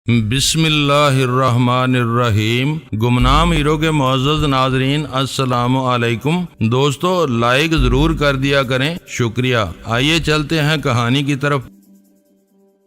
بسم اللہ الرحمن الرحیم۔ گمنام ہیرو کے معزز ناظرین السلام علیکم۔ دوستو لائک ضرور کر دیا کریں، شکریہ۔ آئیے چلتے ہیں کہانی کی طرف۔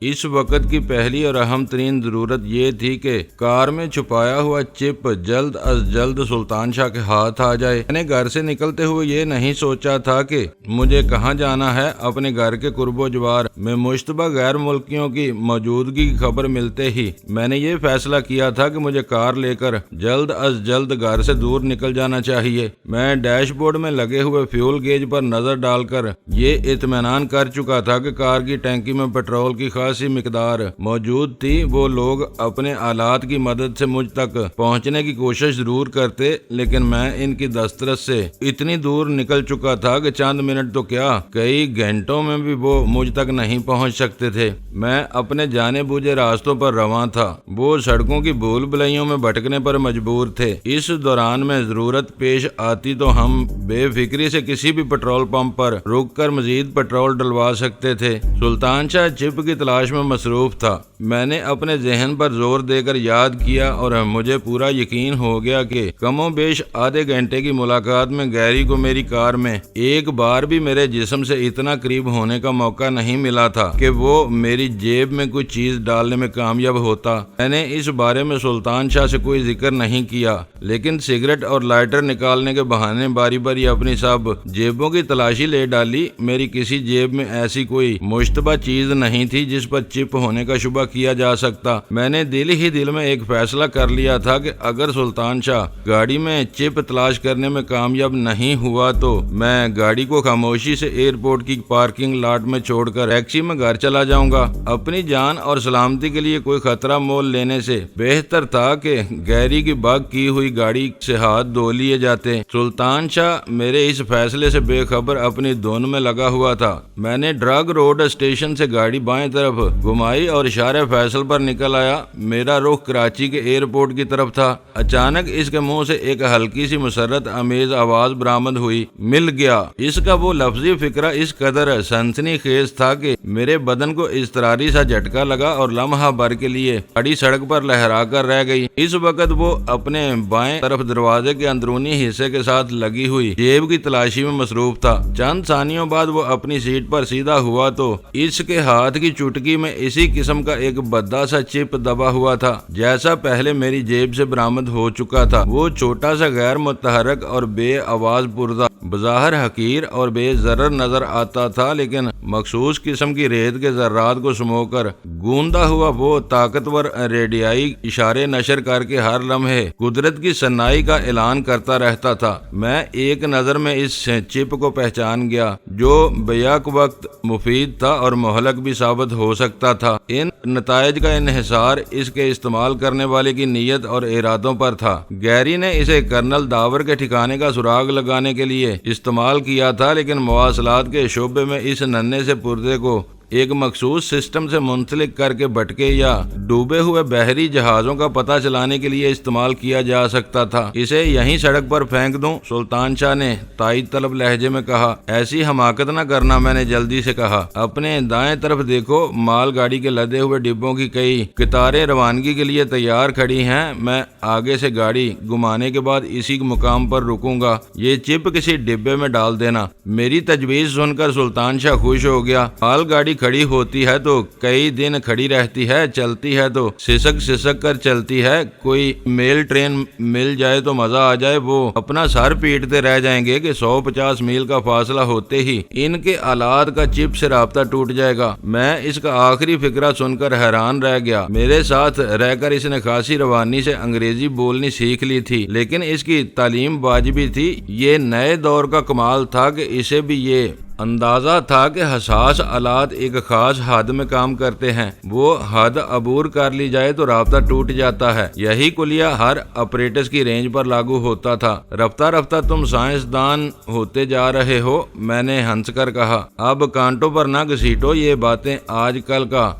اس وقت کی پہلی اور اہم ترین ضرورت یہ تھی کہ کار میں چھپایا ہوا چپ جلد از جلد سلطان شاہ کے ہاتھ آ جائے۔ میں نے گھر سے نکلتے ہوئے یہ نہیں سوچا تھا کہ مجھے کہاں جانا ہے۔ اپنے گھر کے قرب و جوار میں مشتبہ غیر ملکیوں کی موجودگی کی خبر ملتے ہی میں نے یہ فیصلہ کیا تھا کہ مجھے کار لے کر جلد از جلد گھر سے دور نکل جانا چاہیے۔ میں ڈیش بورڈ میں لگے ہوئے فیول گیج پر نظر ڈال کر یہ اطمینان کر چکا تھا کہ کار کی ٹینکی میں پیٹرول کی خاصی مقدار موجود تھی۔ وہ لوگ اپنے آلات کی مدد سے مجھ تک پہنچنے کی کوشش ضرور کرتے، لیکن میں ان کی دسترس سے اتنی دور نکل چکا تھا کہ چند منٹ تو کیا کئی گھنٹوں میں بھی وہ مجھ تک نہیں پہنچ سکتے تھے۔ میں اپنے جانے بوجھے راستوں پر رواں تھا، وہ سڑکوں کی بھول بھلائیوں میں بھٹکنے پر مجبور تھے۔ اس دوران میں ضرورت پیش آتی تو ہم بے فکری سے کسی بھی پیٹرول پمپ پر رک کر مزید پیٹرول ڈلوا سکتے تھے۔ سلطان شاہ چپ کی تلاش میں مصروف تھا۔ میں نے اپنے ذہن پر زور دے کر یاد کیا اور مجھے پورا یقین ہو گیا کہ کم و بیش آدھے گھنٹے کی ملاقات میں گیری کو میری کار میں ایک بار بھی میرے جسم سے اتنا قریب ہونے کا موقع نہیں ملا تھا کہ وہ میری جیب میں کوئی چیز ڈالنے میں کامیاب ہوتا۔ میں نے اس بارے میں سلطان شاہ سے کوئی ذکر نہیں کیا، لیکن سگریٹ اور لائٹر نکالنے کے بہانے باری باری اپنی سب جیبوں کی تلاشی لے ڈالی۔ میری کسی جیب میں ایسی کوئی مشتبہ چیز نہیں تھی جس پر چپ ہونے کا شبہ کیا جا سکتا۔ میں نے دل ہی دل میں ایک فیصلہ کر لیا تھا کہ اگر سلطان شاہ گاڑی میں چپ تلاش کرنے میں کامیاب نہیں ہوا تو میں گاڑی کو خاموشی سے ایئرپورٹ کی پارکنگ لاٹ میں چھوڑ کر ٹیکسی میں گھر چلا جاؤں گا۔ اپنی جان اور سلامتی کے لیے کوئی خطرہ مول لینے سے بہتر تھا کہ گیری کی باغ کی ہوئی گاڑی سے ہاتھ دھو لیے جاتے۔ سلطان شاہ میرے اس فیصلے سے بے خبر اپنی دھن میں لگا ہوا تھا۔ میں نے ڈرگ روڈ اسٹیشن سے گاڑی بائیں طرف گھمائی اور اشارے فیصل پر نکل آیا۔ میرا رخ کراچی کے ایئرپورٹ کی طرف تھا۔ اچانک اس کے منہ سے ایک ہلکی سی مسرت امیز آواز برآمد ہوئی، مل گیا۔ اس کا وہ لفظی فقرہ اس قدر سنسنی خیز تھا کہ میرے بدن کو اضطراری سا جھٹکا لگا اور لمحہ بھر کے لیے گاڑی سڑک پر لہرا کر رہ گئی۔ اس وقت وہ اپنے بائیں طرف دروازے کے اندرونی حصے کے ساتھ لگی ہوئی جیب کی تلاشی میں مصروف تھا۔ چند ثانیوں بعد وہ اپنی سیٹ پر سیدھا ہوا تو اس کے ہاتھ کی چٹکی میں اسی قسم کا ایک بدا سا چپ دبا ہوا تھا جیسا پہلے میری جیب سے برآمد ہو چکا تھا۔ وہ چھوٹا سا غیر متحرک اور بے آواز پردہ بظاہر حقیر اور بے ضرر نظر آتا تھا، لیکن مخصوص قسم کی ریت کے ذرات کو سمو کر گوندا ہوا وہ طاقتور ریڈیائی اشارے نشر کر کے ہر لمحے قدرت کی صناعی کا اعلان کرتا رہتا تھا۔ میں ایک نظر میں اس چپ کو پہچان گیا جو بیک وقت مفید تھا اور مہلک بھی ثابت ہو سکتا تھا۔ ان نتائج کا انحصار اس کے استعمال کرنے والے کی نیت اور ارادوں پر تھا۔ گیری نے اسے کرنل داور کے ٹھکانے کا سراغ لگانے کے لیے استعمال کیا تھا، لیکن مواصلات کے شعبے میں اس ننھے سے پردے کو ایک مخصوص سسٹم سے منسلک کر کے بھٹکے یا ڈوبے ہوئے بحری جہازوں کا پتہ چلانے کے لیے استعمال کیا جا سکتا تھا۔ اسے یہیں سڑک پر پھینک دوں، سلطان شاہ نے تائید طلب لہجے میں کہا۔ ایسی حماقت نہ کرنا، میں نے جلدی سے کہا۔ اپنے دائیں طرف دیکھو، مال گاڑی کے لدے ہوئے ڈبوں کی کئی قطاریں روانگی کے لیے تیار کھڑی ہیں۔ میں آگے سے گاڑی گھمانے کے بعد اسی مقام پر رکوں گا۔ یہ چپ کسی ڈبے میں ڈال دینا۔ میری تجویز سن کر سلطان شاہ خوش ہو گیا۔ مال گاڑی کھڑی ہوتی ہے تو کئی دن کھڑی رہتی ہے، چلتی ہے تو سسک کر چلتی ہے۔ کوئی میل ٹرین مل جائے تو مزہ آ جائے، وہ اپنا سر پیٹتے رہ جائیں گے کہ 150 میل کا فاصلہ ہوتے ہی ان کے آلات کا چپ سے رابطہ ٹوٹ جائے گا۔ میں اس کا آخری فقرہ سن کر حیران رہ گیا۔ میرے ساتھ رہ کر اس نے خاصی روانی سے انگریزی بولنی سیکھ لی تھی، لیکن اس کی تعلیم واجبی تھی۔ یہ نئے دور کا کمال تھا کہ اسے بھی یہ اندازہ تھا کہ حساس آلات ایک خاص حد میں کام کرتے ہیں، وہ حد عبور کر لی جائے تو رابطہ ٹوٹ جاتا ہے۔ یہی کلیہ ہر اپریٹس کی رینج پر لاگو ہوتا تھا۔ رفتہ رفتہ تم سائنسدان ہوتے جا رہے ہو، میں نے ہنس کر کہا۔ اب کانٹوں پر نہ گھسیٹو، یہ باتیں آج کل کا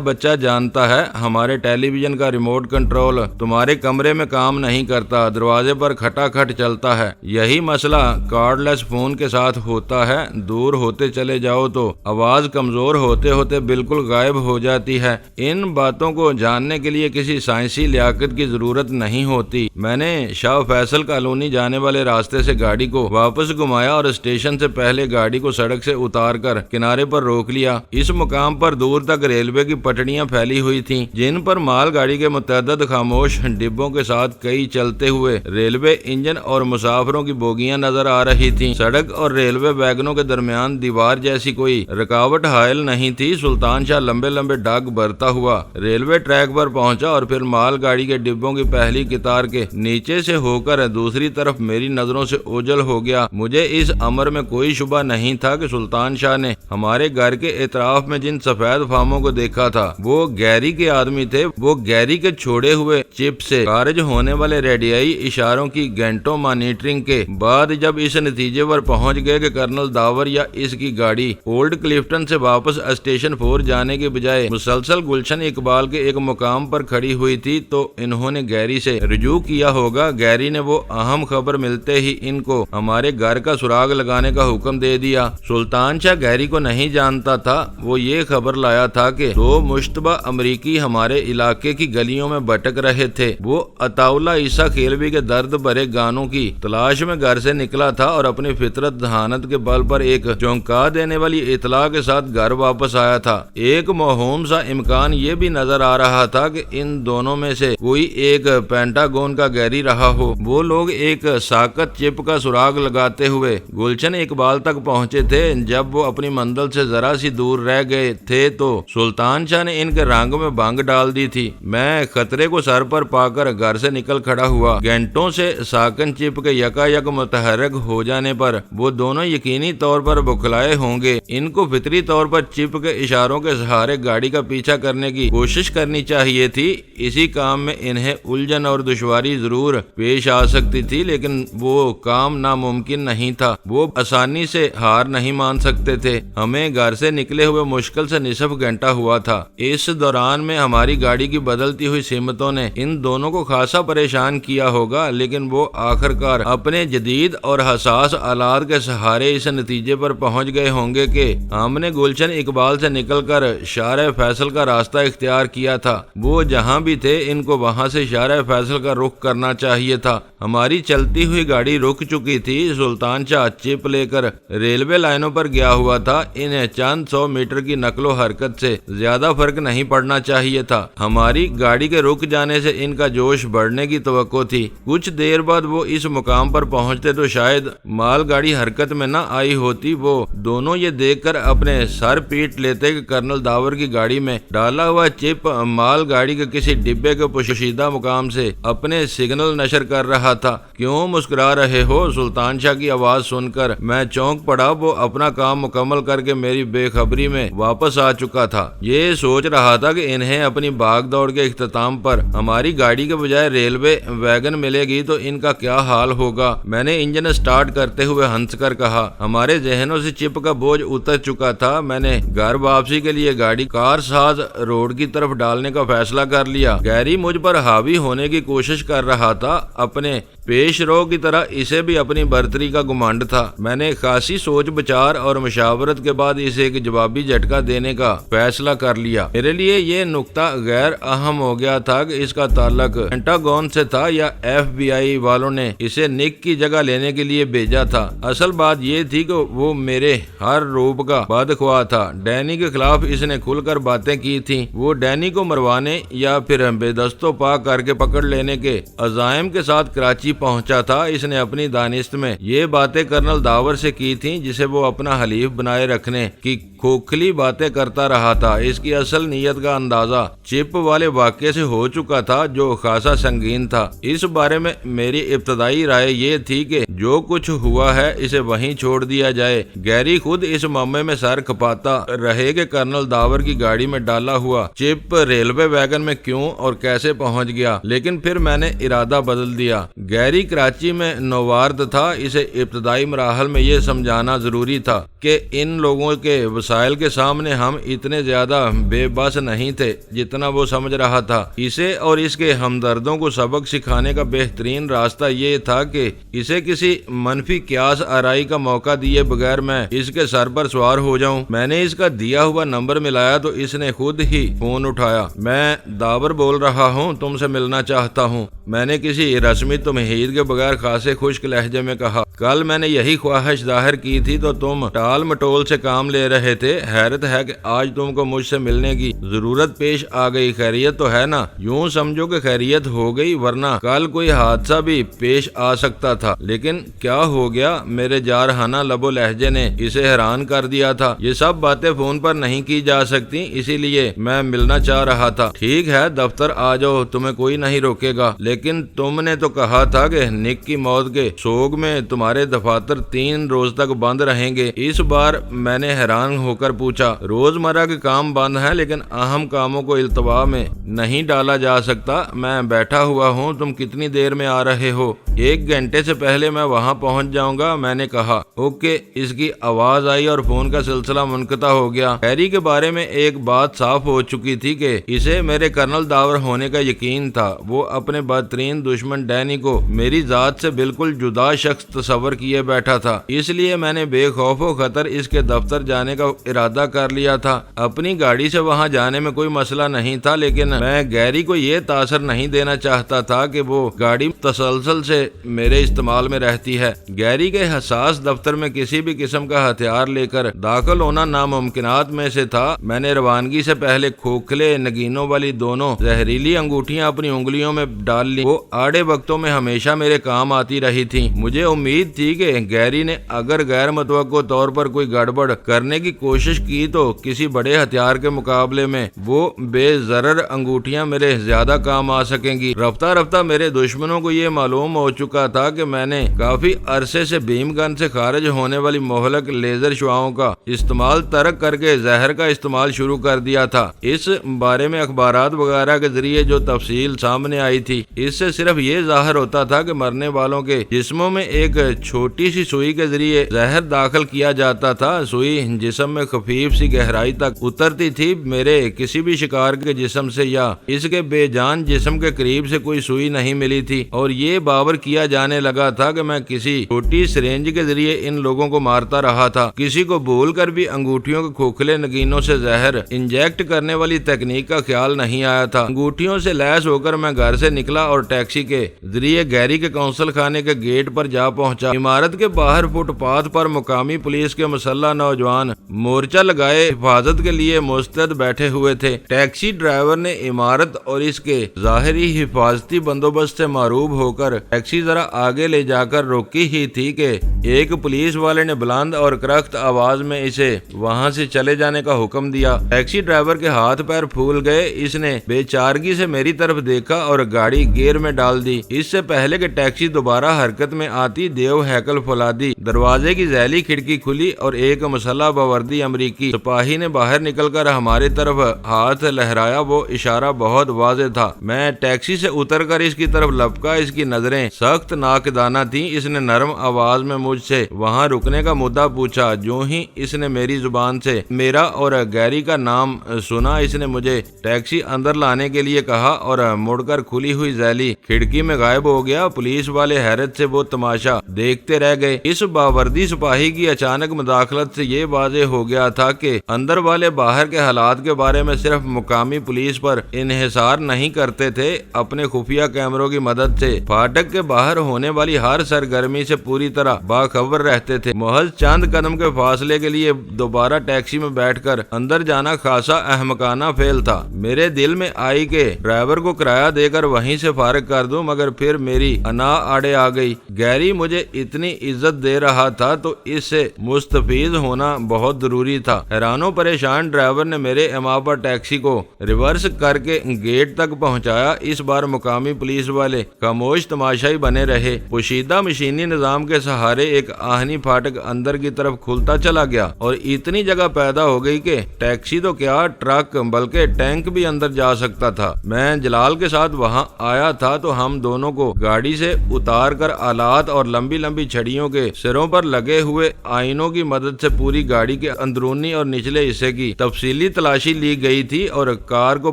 بچہ جانتا ہے۔ ہمارے ٹیلی ویژن کا ریموٹ کنٹرول تمہارے کمرے میں کام نہیں کرتا، دروازے پر کھٹا کھٹ چلتا ہے۔ یہی مسئلہ کارڈ لیس فون کے ساتھ ہوتا ہے۔ دور دور ہوتے چلے جاؤ تو آواز کمزور ہوتے ہوتے بالکل غائب ہو جاتی ہے۔ ان باتوں کو جاننے کے لیے کسی سائنسی لیاقت کی ضرورت نہیں ہوتی۔ میں نے شاہ فیصل کالونی جانے والے راستے سے گاڑی کو واپس گھمایا اور اسٹیشن سے پہلے گاڑی کو سڑک سے اتار کر کنارے پر روک لیا۔ اس مقام پر دور تک ریلوے کی پٹڑیاں پھیلی ہوئی تھیں، جن پر مال گاڑی کے متعدد خاموش ڈبوں کے ساتھ کئی چلتے ہوئے ریلوے انجن اور مسافروں کی بوگیاں نظر آ رہی تھیں۔ سڑک اور ریلوے ویگنوں کے درمیان دیوار جیسی کوئی رکاوٹ حائل نہیں تھی۔ سلطان شاہ لمبے لمبے ڈاگ بھرتا ہوا ریلوے ٹریک پر پہنچا اور پھر مال گاڑی کے ڈبوں کی پہلی قطار کے نیچے سے ہو کر دوسری طرف میری نظروں سے اوجھل ہو گیا۔ مجھے اس امر میں کوئی شبہ نہیں تھا کہ سلطان شاہ نے ہمارے گھر کے اطراف میں جن سفید فاموں کو دیکھا تھا وہ گیری کے آدمی تھے۔ وہ گیری کے چھوڑے ہوئے چپ سے خارج ہونے والے ریڈیائی اشاروں کی گھنٹوں مانیٹرنگ کے بعد جب اس نتیجے پر پہنچ گئے کہ کرنل داور یا اس کی گاڑی اولڈ کلفٹن سے واپس اسٹیشن 4 جانے کے بجائے مسلسل گلشن اقبال کے ایک مقام پر کھڑی ہوئی تھی تو انہوں نے گیری سے رجوع کیا ہوگا۔ گیری نے وہ اہم خبر ملتے ہی ان کو ہمارے گھر کا سراغ لگانے کا حکم دے دیا۔ سلطان شاہ گیری کو نہیں جانتا تھا۔ وہ یہ خبر لایا تھا کہ 2 مشتبہ امریکی ہمارے علاقے کی گلیوں میں بھٹک رہے تھے۔ وہ عطا اللہ عیسیٰ کھیلوی کے درد بھرے گانوں کی تلاش میں گھر سے نکلا تھا اور اپنی فطرت ذہانت کے بل پر ایک چونکا دینے والی اطلاع کے ساتھ گھر واپس آیا تھا۔ ایک موہوم سا امکان یہ بھی نظر آ رہا تھا کہ ان دونوں میں سے کوئی ایک پینٹاگون کا گیری رہا ہو۔ وہ لوگ ایک ساکت چپ کا سراغ لگاتے ہوئے گلشن اقبال تک پہنچے تھے۔ جب وہ اپنی منزل سے ذرا سی دور رہ گئے تھے تو سلطان شاہ نے ان کے رنگ میں بھنگ ڈال دی تھی۔ میں خطرے کو سر پر پا کر گھر سے نکل کھڑا ہوا۔ گھنٹوں سے ساکن چپ کے یکا یک متحرک ہو جانے پر وہ دونوں یقینی طور پر بکھلائے ہوں گے۔ ان کو فطری طور پر چپ کے اشاروں کے سہارے گاڑی کا پیچھا کرنے کی کوشش کرنی چاہیے تھی۔ اسی کام میں انہیں الجھن اور دشواری ضرور پیش آ سکتی تھی، لیکن وہ کام ناممکن نہیں تھا۔ وہ آسانی سے ہار نہیں مان سکتے تھے۔ ہمیں گھر سے نکلے ہوئے مشکل سے نصف گھنٹہ ہوا تھا۔ اس دوران میں ہماری گاڑی کی بدلتی ہوئی سمتوں نے ان دونوں کو خاصا پریشان کیا ہوگا، لیکن وہ آخر کار اپنے جدید اور حساس آلات کے سہارے اس نتیجے پر پہنچ گئے ہوں گے کہ ہم نے گلشن اقبال سے نکل کر شارع فیصل کا راستہ اختیار کیا تھا۔ وہ جہاں بھی تھے ان کو وہاں سے شارع فیصل کا رخ کرنا چاہیے تھا۔ ہماری چلتی ہوئی گاڑی رک چکی تھی۔ سلطان شاہ چپ لے کر ریلوے لائنوں پر گیا ہوا تھا۔ انہیں چند 100 میٹر کی نقل و حرکت سے زیادہ فرق نہیں پڑنا چاہیے تھا۔ ہماری گاڑی کے رک جانے سے ان کا جوش بڑھنے کی توقع تھی۔ کچھ دیر بعد وہ اس مقام پر پہنچتے تو شاید مال گاڑی حرکت میں نہ آئی ہوتی۔ وہ دونوں یہ دیکھ کر اپنے سر پیٹ لیتے کہ کرنل داور کی گاڑی میں ڈالا ہوا چپ مال گاڑی کے کسی ڈبے کے پوشیدہ مقام سے اپنے سگنل نشر کر رہا تھا۔ کیوں مسکرا رہے ہو؟ سلطان شاہ کی آواز سن کر میں چونک پڑا۔ وہ اپنا کام مکمل کر کے میری بے خبری میں واپس آ چکا تھا۔ یہ سوچ رہا تھا کہ انہیں اپنی بھاگ دوڑ کے اختتام پر ہماری گاڑی کے بجائے ریلوے ویگن ملے گی تو ان کا کیا حال ہوگا۔ میں نے انجن سٹارٹ کرتے ہوئے ہنس کر کہا۔ ہمارے ذہنوں سے چپ کا بوجھ اتر چکا تھا۔ میں نے گھر واپسی کے لیے گاڑی کار ساز روڈ کی طرف ڈالنے کا فیصلہ کر لیا۔ گیری مجھ پر حاوی ہونے کی کوشش کر رہا تھا۔ اپنے پیش رو کی طرح اسے بھی اپنی برتری کا گمانڈ تھا۔ میں نے خاصی سوچ بچار اور مشاورت کے بعد اسے ایک جوابی جھٹکا دینے کا فیصلہ کر لیا۔ میرے لیے یہ نقطہ غیر اہم ہو گیا تھا کہ اس کا تعلق پینٹاگون سے تھا یا FBI والوں نے اسے نک کی جگہ لینے کے لیے بھیجا تھا۔ اصل بات یہ تھی کہ وہ میرے ہر روپ کا بدخواہ تھا۔ ڈینی کے خلاف اس نے کھل کر باتیں کی تھیں۔ وہ ڈینی کو مروانے یا پھر بے دست و پا کر کے پکڑ لینے کے عزائم کے ساتھ کراچی پہنچا تھا۔ اس نے اپنی دانست میں یہ باتیں کرنل داور سے کی تھیں جسے وہ اپنا حلیف بنائے رکھنے کی کھوکھلی باتیں کرتا رہا تھا۔ اس کی اصل نیت کا اندازہ چپ والے واقعے سے ہو چکا تھا جو خاصا سنگین تھا۔ اس بارے میں میری ابتدائی رائے یہ تھی کہ جو کچھ ہوا ہے اسے وہیں چھوڑ دیا جائے۔ گیری خود اس معاملے میں سر کھپاتا رہے کہ کرنل داور کی گاڑی میں ڈالا ہوا چپ ریلوے ویگن میں کیوں اور کیسے پہنچ گیا، لیکن پھر میں نے ارادہ بدل دیا۔ گیری کراچی میں نووارد تھا. اسے ابتدائی مراحل میں یہ سمجھانا ضروری تھا کہ ان لوگوں کے وسائل کے سامنے ہم اتنے زیادہ بے بس نہیں تھے جتنا وہ سمجھ رہا تھا. اسے اور اس کے ہمدردوں کو سبق سکھانے کا بہترین راستہ یہ تھا کہ اسے کسی منفی قیاس آرائی کا موقع دیے بغیر میں اس کے سر پر سوار ہو جاؤں. میں نے اس کا دیا ہوا نمبر ملایا تو اس نے خود ہی فون اٹھایا. میں داور بول رہا ہوں, تم سے ملنا چاہتا ہوں. میں نے کسی رسمی تمہید کے بغیر خاصے خشک لہجے میں کہا, کل میں نے یہی خواہش ظاہر کی تھی تو تم ٹال مٹول سے کام لے رہے تھے. حیرت ہے کہ آج تم کو مجھ سے ملنے کی ضرورت پیش آ گئی. خیریت تو ہے نا؟ یوں سمجھو کہ خیریت ہو گئی, ورنہ کل کوئی حادثہ بھی پیش آ سکتا تھا. لیکن کیا ہو گیا؟ میرے جارحانہ لب و لہجے نے اسے حیران کر دیا تھا. یہ سب باتیں فون پر نہیں کی جا سکتی, اسی لیے میں ملنا چاہ رہا تھا. ٹھیک ہے, دفتر آ جاؤ, تمہیں کوئی نہیں روکے گا. لیکن تم نے تو کہا تھا کہ نک کی موت کے سوگ میں تمہارے دفاتر 3 روز تک بند رہیں گے. اس بار میں نے حیران ہو کر پوچھا. روزمرہ کے کام بند ہیں, لیکن اہم کاموں کو التوا میں نہیں ڈالا جا سکتا. میں بیٹھا ہوا ہوں, تم کتنی دیر میں آ رہے ہو؟ 1 گھنٹے سے پہلے میں وہاں پہنچ جاؤں گا. میں نے کہا. اوکے. اس کی آواز آئی اور فون کا سلسلہ منقطع ہو گیا. ہیری کے بارے میں ایک بات صاف ہو چکی تھی کہ اسے میرے کرنل داور ہونے کا یقین تھا. وہ اپنے بدترین دشمن ڈینی کو میری ذات سے بالکل جدا شخص تصور کیے بیٹھا تھا. اس لیے میں نے بے خوف و خطر اس کے دفتر جانے کا ارادہ کر لیا تھا. اپنی گاڑی سے وہاں جانے میں کوئی مسئلہ نہیں تھا, لیکن میں گیری کو یہ تاثر نہیں دینا چاہتا تھا کہ وہ گاڑی تسلسل سے میرے استعمال میں رہتی ہے. گیری کے حساس دفتر میں کسی بھی قسم کا ہتھیار لے کر داخل ہونا ناممکنات میں سے تھا. میں نے روانگی سے پہلے کھوکھلے نگینوں والی دونوں زہریلی انگوٹھیاں اپنی انگلیوں میں ڈال لی. وہ آڑے وقتوں میں ہمیشہ میرے کام آتی رہی تھی. مجھے امید تھی کہ گیری نے اگر غیر متوقع طور پر کوئی گڑبڑ کرنے کی کوشش کی تو کسی بڑے ہتھیار کے مقابلے میں وہ بے ضرر انگوٹھیاں میرے زیادہ کام آ سکیں گی. رفتہ رفتہ میرے دشمنوں کو یہ معلوم ہو چکا تھا کہ میں نے کافی عرصے سے بیم گن سے خارج ہونے والی مہلک لیزر شعاؤں کا استعمال ترک کر کے زہر کا استعمال شروع کر دیا تھا. اس بارے میں اخبارات وغیرہ کے ذریعے جو تفصیل سامنے آئی تھی, اس سے صرف یہ ظاہر ہوتا تھا کہ مرنے والوں کے جسموں میں ایک چھوٹی سی سوئی کے ذریعے زہر داخل کیا جاتا تھا. سوئی جسم میں خفیف سی گہرائی تک اترتی تھی. میرے کسی بھی شکار کے جسم سے یا اس کے بے جان جسم کے قریب سے کوئی سوئی نہیں ملی تھی, اور یہ باور کیا جانے لگا تھا کہ میں کسی چھوٹی سرنج کے ذریعے ان لوگوں کو مارتا رہا تھا. کسی کو بھول کر بھی انگوٹھیوں کے کھوکھلے نگینوں سے زہر انجیکٹ کرنے والی تکنیک کا خیال نہیں آیا تھا. انگوٹھیوں سے لیس ہو کر میں گھر سے نکلا اور ٹیکسی کے ذریعے گیری کے کونسل خانے کے گیٹ پر جا پہنچا. عمارت کے باہر فٹ پاتھ پر مقامی پولیس کے مسلح نوجوان مورچہ لگائے حفاظت کے لیے مستعد بیٹھے ہوئے تھے. ٹیکسی ڈرائیور نے عمارت اور اس کے ظاہری حفاظتی بندوبست سے معروب ہو کر ٹیکسی ذرا آگے لے جا کر روکی ہی تھی کہ ایک پولیس والے نے بلند اور کرخت آواز میں اسے وہاں سے چلے جانے کا حکم دیا. ٹیکسی ڈرائیور کے ہاتھ پیر پھول گئے. اس نے بے چارگی سے میری طرف دیکھا اور گاڑی گیئر میں ڈال دی. اس سے پہلے کہ ٹیکسی دوبارہ حرکت میں آتی, دیو ہیکل فولادی دروازے کی ذیلی کھڑکی کھلی اور ایک مسلح باوردی امریکی سپاہی نے باہر نکل کر ہماری طرف ہاتھ لہرایا. وہ اشارہ بہت واضح تھا. میں ٹیکسی سے اتر کر اس کی طرف لپکا. اس کی نظریں سخت ناقدانہ تھیں. اس نے نرم آواز میں مجھ سے وہاں رکنے کا مدعا پوچھا. جو ہی اس نے میری زبان سے میرا اور گیری کا نام سنا, اس نے مجھے ٹیکسی اندر لانے کے لیے کہا اور مڑ کر کھلی ہوئی ذیلی کھڑکی میں غائب ہو گیا. پولیس والے حیرت سے وہ تماشا دیکھتے رہ گئے. اس باوردی سپاہی کی اچانک مداخلت سے یہ واضح ہو گیا تھا کہ اندر والے باہر کے حالات کے بارے میں صرف مقامی پولیس پر انحصار نہیں کرتے تھے. اپنے خفیہ کیمروں کی مدد سے پھاٹک کے باہر ہونے والی ہر سرگرمی سے پوری طرح باخبر رہتے تھے. محض چند قدم کے فاصلے کے لیے دوبارہ ٹیکسی میں بیٹھ کر اندر جانا خاصا احمقانہ فعل تھا. میرے دل میں آئی کہ ڈرائیور کو کرایہ دے کر وہیں سے فارغ کر دوں, مگر پھر میری انا آڑے آ گئی. گیری مجھے اتنی عزت دے رہا تھا تو اس سے مستفیض ہونا بہت ضروری تھا. حیران و پریشان ڈرائیور نے میرے اما پر ٹیکسی کو ریورس کر کے گیٹ تک پہنچایا. اس بار مقامی پولیس والے خاموش تماشائی بنے رہے. پوشیدہ مشینی نظام کے سہارے ایک آہنی پھاٹک اندر کی طرف کھلتا چلا گیا اور اتنی جگہ پیدا ہو گئی کہ ٹیکسی تو کیا, ٹرک بلکہ ٹینک بھی اندر جا سکتا تھا. میں جلال کے ساتھ وہاں آیا تھا تو ہم دونوں کو گاڑی سے اتار کر آلات اور لمبی لمبی چھڑیوں کے سروں پر لگے ہوئے آئینوں کی مدد سے پوری گاڑی کے اندرونی اور نچلے حصے کی تفصیلی تلاشی لی گئی تھی اور کار کو